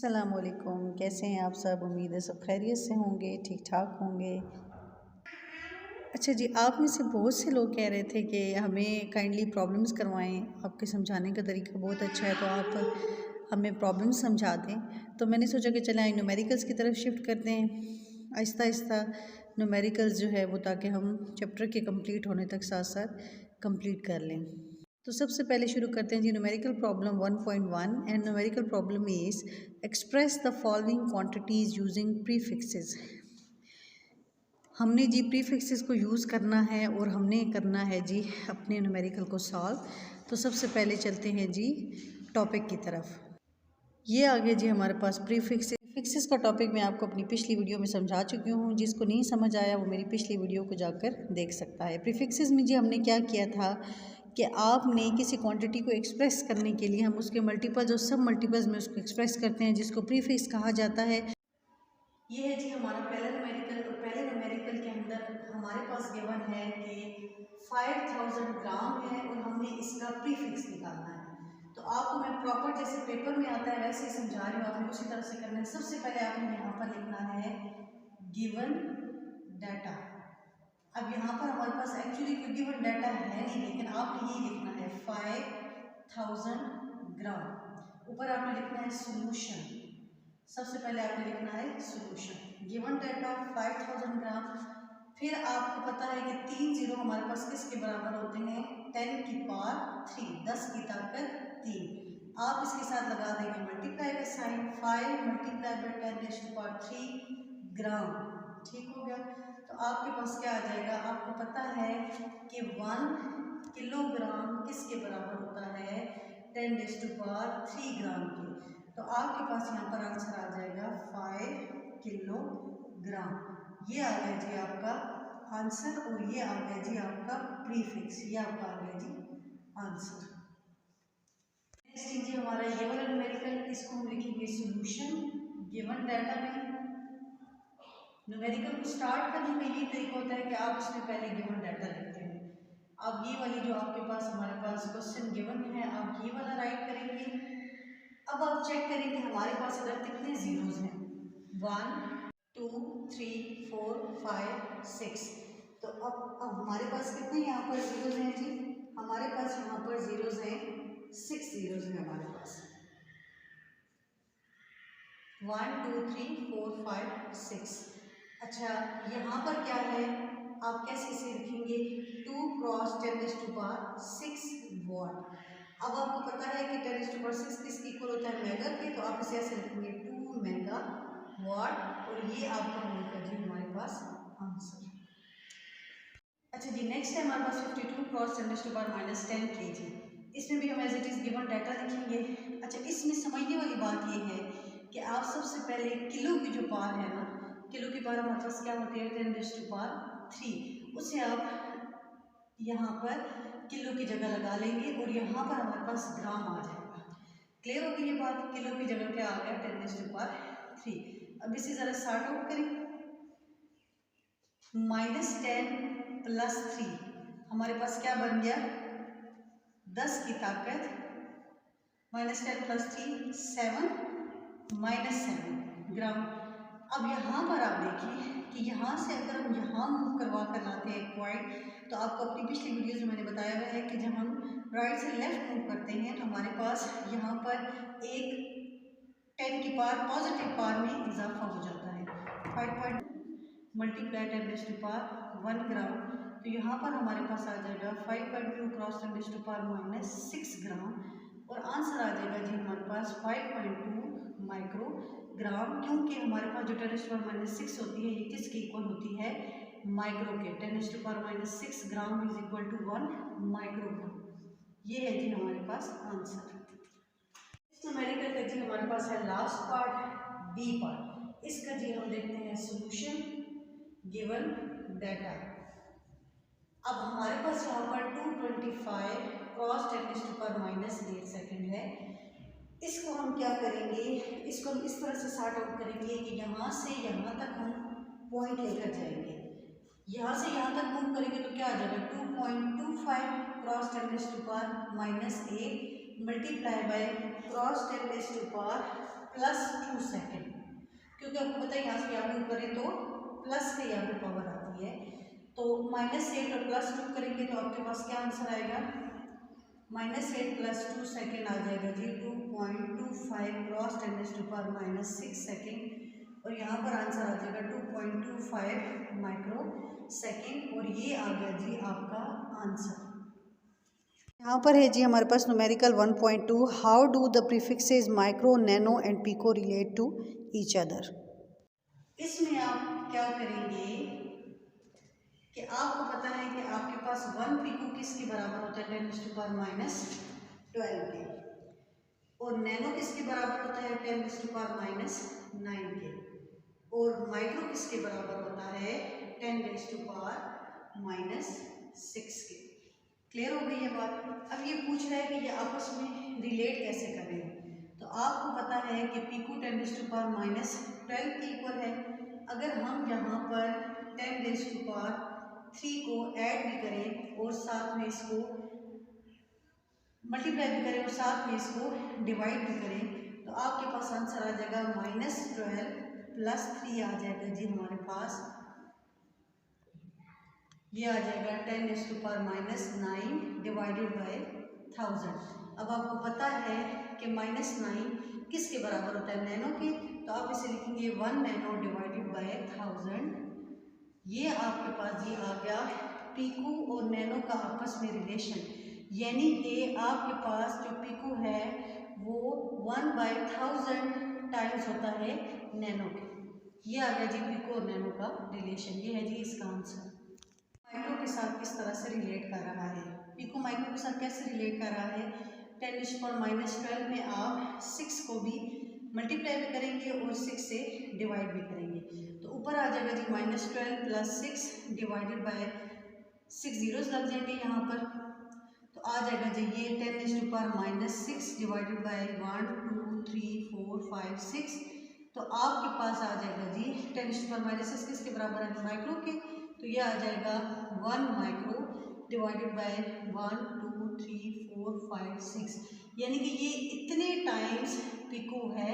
अस्सलामुअलैकुम, कैसे हैं आप सब। उम्मीद है सब खैरियत से होंगे, ठीक ठाक होंगे। अच्छा जी, आप में से बहुत से लोग कह रहे थे कि हमें काइंडली प्रॉब्लम्स करवाएं। आपके समझाने का तरीका बहुत अच्छा है, तो आप हमें प्रॉब्लम्स समझा दें। तो मैंने सोचा कि चलें न्यूमेरिकल्स की तरफ शिफ्ट करते हैं आहिस्ता आहिस्ता। न्यूमेरिकल्स जो है वो ताकि हम चैप्टर के कंप्लीट होने तक साथ साथ कंप्लीट कर लें। तो सबसे पहले शुरू करते हैं जी numerical problem 1.1 and numerical problem is express the following quantities using prefixes. हमने जी प्रीफिक्सेस को यूज़ करना है और हमने करना है जी अपने न्यूमेरिकल को सॉल्व। तो सबसे पहले चलते हैं जी टॉपिक की तरफ। ये आ गया जी हमारे पास प्रीफिक्सेस का टॉपिक मैं आपको अपनी पिछली वीडियो में समझा चुकी हूँ। जिसको नहीं समझ आया वो मेरी पिछली वीडियो को जाकर देख सकता है। प्रीफिक्सेस में जी हमने क्या किया था कि आपने किसी क्वांटिटी को एक्सप्रेस करने के लिए हम उसके मल्टीपल्स और सब मल्टीपल्स में उसको एक्सप्रेस करते हैं, जिसको प्रीफिक्स कहा जाता है। ये है जी हमारा पहला न्यूमेरिकल। और पहले न्यूमेरिकल के अंदर हमारे पास गिवन है कि 5000 ग्राम है और हमने इसका प्रीफिक्स निकालना है। तो आपको मैं प्रॉपर जैसे पेपर में आता है वैसे ही समझा रही हूँ, आपने उसी तरह से करना है। सबसे पहले आपने यहाँ पर लिखना है गिवन डाटा। अब यहाँ पर हमारे पास एक्चुअली कोई गिवन डाटा है नहीं, लेकिन आपने ये लिखना है 5000 ग्राम। ऊपर आपने लिखना है सोल्यूशन। सबसे पहले आपने लिखना है सोल्यूशन। गिवन डाटा 5000 ग्राम। फिर आपको पता है कि 3 जीरो हमारे पास किसके बराबर होते हैं, 10 की पावर 3, 10 की ताकत 3। आप इसके साथ लगा देंगे मल्टीप्लाई का sign, 5 multiply by 10 raise to power 3 gram. ठीक हो गया। तो आपके पास क्या आ जाएगा, आपको पता है कि 1 किलोग्राम किसके बराबर होता है, 10 रेज़ टू पावर 3 ग्राम के। तो आपके पास यहाँ पर आंसर आ जाएगा 5 किलोग्राम। ये आ गया जी आपका आंसर और ये आ गया जी आपका प्रीफिक्स। ये आपका आ गया जी आंसर। नेक्स्ट जी हमारा ये वाला न्यूमेरिकल, इसको हम लिखेंगे सॉल्यूशन। गिवन डाटा में न्यूमेरिकल को स्टार्ट करने का ये तरीका होता है कि आप इसमें पहले गिवन डाटा लिखते हैं। अब ये वाली जो आपके पास हमारे पास क्वेश्चन गिवन है, आप ये वाला राइट करेंगे। अब आप चेक करेंगे हमारे पास इधर कितने जीरोज हैं, 1 2 3 4 5 6। तो अब हमारे पास कितने यहाँ पर जीरोज हैं जी, हमारे पास यहाँ पर जीरोज हैं 6 जीरोज हैं हमारे पास। 1 2 3 4 5 6। अच्छा यहाँ पर क्या है, आप कैसे इसे लिखेंगे, 2 cross 10 raise to power 6 what. अब आपको पता है कि 10 रेज़ टू पावर 6 किसके इक्वल होता है, मेगा के। तो आप इसे ऐसे लिखेंगे 2 मेगा वॉट। और ये आपका होगा जी हमारे पास आंसर। अच्छा जी नेक्स्ट है हमारे पास 52 cross 10 raise to power -10 kg। इसमें भी हम as it is given data लिखेंगे। अच्छा इसमें समझने वाली बात ये है कि आप सबसे पहले किलो की जो पावर है ना, किलो की पावर हमारे पास क्या होती है, 10 रेज़ टू पावर 3। उसे आप यहाँ पर किलो की जगह लगा लेंगे और यहाँ पर हमारे पास ग्राम आ जाएगा। क्लियर होगी ये बात, किलो की जगह क्या आ गया, 10 रेज़ टू पावर 3। अब इसे ज़रा सॉर्ट आउट करें। -10 + 3 हमारे पास क्या बन गया, 10 की ताकत -10 + 3 7 -7 ग्राम। अब यहाँ पर आप देखिए कि यहाँ से अगर हम यहाँ मूव करवा कर लाते हैं पॉइंट, तो आपको अपनी पिछली वीडियोज़ में मैंने बताया हुआ है कि जब हम राइट से लेफ्ट मूव करते हैं तो हमारे पास यहाँ पर एक 10 की पावर पॉजिटिव पावर में इजाफा हो जाता है। 5 मल्टीप्लाई 10 रेज़ टू पावर 1 ग्राम। तो यहाँ पर हमारे पास आ जाएगा 5.2 क्रॉस 10 रेज़ टू पावर -6 ग्राम। और आंसर आ जाएगा जी हमारे पास 5.2 माइक्रोग्राम, क्योंकि हमारे पास जो 10 रेज़ टू पावर -6 होती है ये किसके इक्वल होती है, माइक्रो के। 10 raise to power -6 gram is equal to 1 microgram. ये है जी हमारे पास आंसर। इस न्यूमेरिकल का जी हमारे पास है लास्ट पार्ट, बी पार्ट। इसका जी हम देखते हैं सोल्यूशन गिवन डाटा। अब हमारे पास यहाँ पर 225 cross 10 raise to power -8 second है। इसको हम क्या करेंगे, इसको हम इस तरह से सॉर्ट आउट करेंगे कि यहाँ से यहाँ तक हम पॉइंट लेकर जाएंगे। यहाँ से यहाँ तक मूव करेंगे तो क्या आ जाएगा, 2.25 cross 10 raise to power -8 multiply by cross 10 raise to power +2 second, क्योंकि आपको पता है यहाँ से यहाँ मूव करें तो प्लस के यहाँ पे पावर आती है, तो -8 और +2 करेंगे तो आपके पास क्या आंसर आएगा, -8 + 2 सेकेंड आ जाएगा जी 2.25 क्रॉस 10⁻⁻6 सेकेंड, और यहाँ पर आंसर आ जाएगा 2.25 माइक्रो सेकेंड, और ये आ गया जी आपका आंसर। यहाँ पर है जी हमारे पास numerical 1.2, how do the prefixes micro, nano and pico relate to each other. इसमें आप क्या करेंगे कि आपको पता है कि आपके पास 1 पिको किसके बराबर होता है, 10⁻⁻12 के, और नैनो किसके बराबर होता है, 10⁻⁹ के, और माइक्रो किसके बराबर होता है, 10⁻⁻6 के। क्लियर हो गई है बात। अब ये पूछ रहा है कि ये आपस में रिलेट कैसे करें, तो आपको पता है कि पिको 10⁻⁻12 के इक्वल है। अगर हम यहाँ पर 10⁻³ को ऐड भी करें और साथ में इसको मल्टीप्लाई भी करें और साथ में इसको डिवाइड भी करें, तो आपके पास आंसर आ जाएगा -12 + 3 आ जाएगा जी हमारे पास, ये आ जाएगा 10⁻⁹ डिवाइडेड बाय 1000। अब आपको पता है कि -9 किसके बराबर होता है, नैनो के, तो आप इसे लिखेंगे 1 नैनो डिवाइडेड बाय 1000। ये आपके पास ये आ गया पिको और नैनो का आपस में रिलेशन, यानी कि आपके पास जो पिको है वो 1/1000 टाइम्स होता है नैनो के। ये आ गया जी पिको और नैनो का रिलेशन, ये है जी इसका आंसर। माइक्रो के साथ किस तरह से रिलेट कर रहा है, पिको माइक्रो के साथ कैसे रिलेट कर रहा है, 10⁻⁻12 में आप 6 को भी मल्टीप्लाई भी करेंगे और 6 से डिवाइड भी करेंगे, तो ऊपर आ जाएगा जी -12 + 6 डिवाइडेड बाय 6 जीरोस लग जाएंगे यहाँ पर, तो आ जाएगा जी ये 10⁻⁻6 डिवाइडेड बाय 1 2 3 4 5 6, तो आपके पास आ जाएगा जी 10⁻⁻6 किसके बराबर है, माइक्रो के, तो ये आ जाएगा 1 माइक्रो डिवाइडेड बाय 1 2 3 4 5 6, यानी कि ये इतने टाइम्स पिको है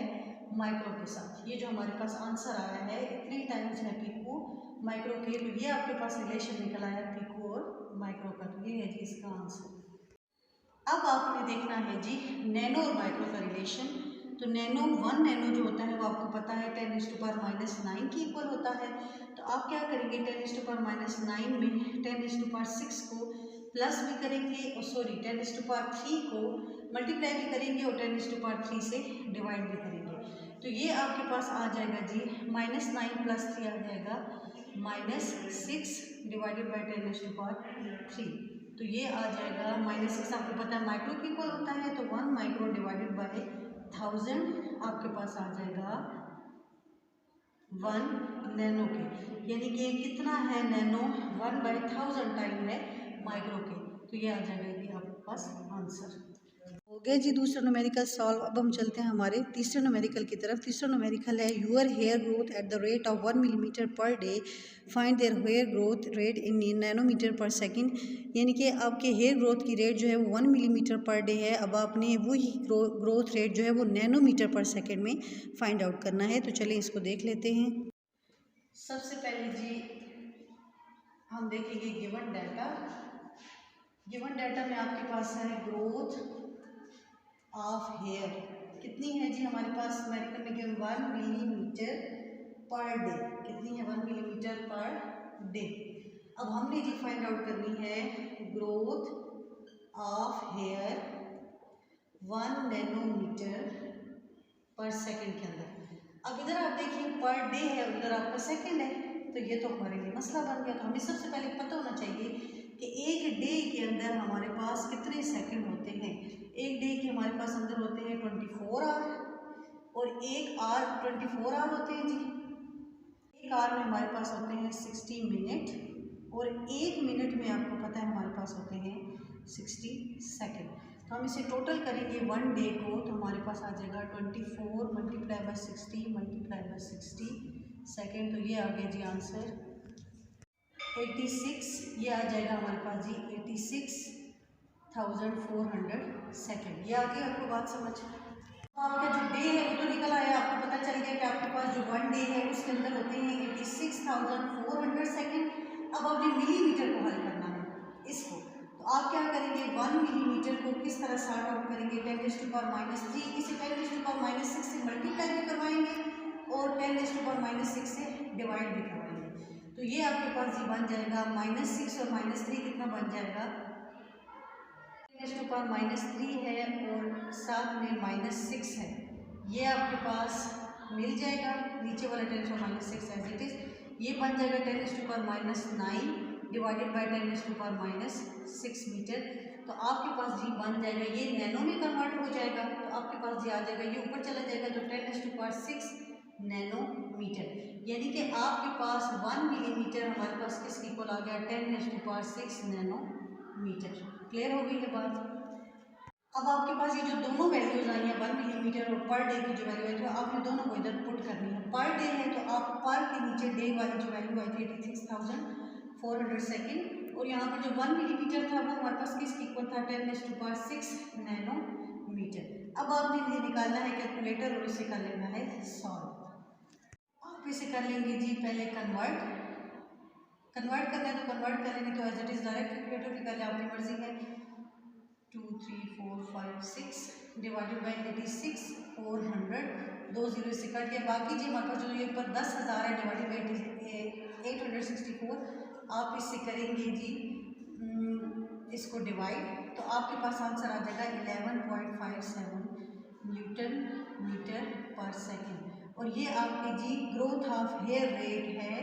माइक्रो के साथ। ये जो हमारे पास आंसर आया है इतने टाइम्स है पिको माइक्रो के, तो ये आपके पास रिलेशन निकल आया पिको और माइक्रो का, तो ये है जी इसका आंसर। अब आपने देखना है जी नैनो और माइक्रो का रिलेशन, तो नैनो 1 नैनो जो होता है वो आपको पता है 10⁻⁹ की इक्वल होता है, तो आप क्या करेंगे 10⁻⁹ में 10⁻6 को प्लस भी करेंगे और 10⁻³ को मल्टीप्लाई भी करेंगे और 10⁻³ से डिवाइड भी करेंगे, तो ये आपके पास आ जाएगा जी -9 + 3 आ जाएगा -6 डिवाइडेड बाय 10⁻3, तो ये आ जाएगा -6, आपको पता है माइक्रो की इक्वल होता है, तो 1 माइक्रो डिवाइडेड बाय 1000 आपके पास आ जाएगा 1 नैनो के, यानी कि कितना है नैनो 1/1000 टाइम है माइक्रो के, तो ये आ जाएगा कि आपके पास आंसर हो गया जी दूसरा न्यूमेरिकल सॉल्व। अब हम चलते हैं हमारे तीसरे न्यूमेरिकल की तरफ। तीसरा न्यूमेरिकल है your hair growth at the rate of 1 millimetre per day, find their hair growth rate in nanometre per second, यानी कि आपके हेयर ग्रोथ की रेट जो है वो 1 मिलीमीटर पर डे है। अब आपने वही ग्रोथ रेट जो है वो नैनोमीटर पर सेकंड में फाइंड आउट करना है, तो चलिए इसको देख लेते हैं। सबसे पहले जी हम देखेंगे गिवन डाटा। गिवन डाटा में आपके पास है ग्रोथ ऑफ हेयर कितनी है जी हमारे पास, अमेरिकन में गिवन 1 मिलीमीटर पर डे, कितनी है 1 मिलीमीटर पर डे। अब हमने जी फाइंड आउट करनी है growth of hair 1 nanometre per second के अंदर। अब इधर आप देखिए पर डे है, उधर आपका सेकंड है, तो ये तो हमारे लिए मसला बन गया। तो हमें सबसे पहले पता होना चाहिए कि एक डे के अंदर हमारे पास कितने सेकंड होते हैं। एक डे के हमारे पास अंदर होते हैं 24 आवर और एक आवर 24 आवर होते हैं जी। एक आवर में हमारे पास होते हैं 60 मिनट और एक मिनट में आपको पता है हमारे पास होते हैं 60 सेकेंड। तो हम इसे टोटल करेंगे 1 डे को, तो हमारे पास आ जाएगा 24 multiply by 60 multiply by 60 second, तो ये आ गया जी आंसर 86। ये आ जाएगा हमारे पास जी 86,400 सेकेंड। ये आ गई आपको बात समझ। तो आपका जो डे है वो तो निकल आया, आपको पता चल गया इसके अंदर होते हैं 86,400 सेकेंड। अब आपने मिलीमीटर को हल करना है इसको, तो आप क्या करेंगे 1 मिलीमीटर को किस तरह सॉर्ट आउट करेंगे 10⁻³ इसे 10⁻⁶ से मल्टीप्लाई भी करवाएंगे और 10⁻�6 से डिवाइड भी करवाएंगे। तो ये आपके पास जी बन जाएगा -6 और -3 कितना बन जाएगा 10⁻³ है और साथ में -6 है, ये आपके पास मिल जाएगा। नीचे वाला 10⁻�6 एज इट इज ये बन जाएगा 10⁻⁹ डिवाइडेड बाय 10⁻�6 मीटर। तो आपके पास जी बन जाएगा, ये नैनो में कन्वर्ट हो जाएगा तो आपके पास जी आ जाएगा, ये ऊपर चला जाएगा तो 10⁻6 नैनोमीटर। यानी कि आपके पास 1 मिलीमीटर हमारे पास किसके इक्वल आ गया 10⁻6 नैनोमीटर। क्लियर हो गई है बात। अब आपके पास ये जो दोनों वैल्यूज आई हैं 1 मिलीमीटर और पर डे की जो वैल्यू आई तो आपने दोनों को इधर पुट करनी है। पर डे है तो आप पर के नीचे डे वाली जो वैल्यू आई थी 86,400 सेकेंड और यहाँ पर जो 1 मिलीमीटर था वो हमारे पास किसके इक्वल था 10⁻6 नैनोमीटर। अब आपने ये निकालना है कैलकुलेटर और इसे कर लेना है सॉल्व। आप इसे कर लेंगे जी पहले कन्वर्ट करना है तो कन्वर्ट करेंगे तो as it is direct calculator की कर ले, आपकी मर्जी है। 2 3 4 5 6 डिवाइडेड बाई 86,400 2 0 से कट गया। बाकी जी हमारे पास जो ये ऊपर 10,000 है डिवाइडेड बाई 864 आप इससे करेंगे जी इसको डिवाइड तो आपके पास आंसर आ जाएगा 11.57 न्यूटन मीटर पर सेकेंड। और ये आपकी जी ग्रोथ ऑफ हेयर रेट है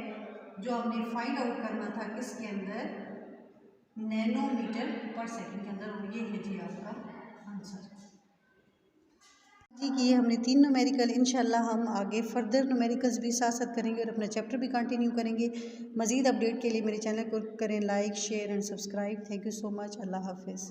जो हमने फाइंड आउट करना था किसके अंदर नैनोमीटर पर सेकंड के अंदर, और ये है जी आपका आंसर जी। कि ये हमने 3 न्यूमेरिकल, इंशाल्लाह हम आगे फर्दर न्यूमेरिकल्स भी साथ साथ करेंगे और अपना चैप्टर भी कंटिन्यू करेंगे। मज़ीद अपडेट के लिए मेरे चैनल को करें like share and subscribe. Thank you so much. अल्लाह हाफिज़।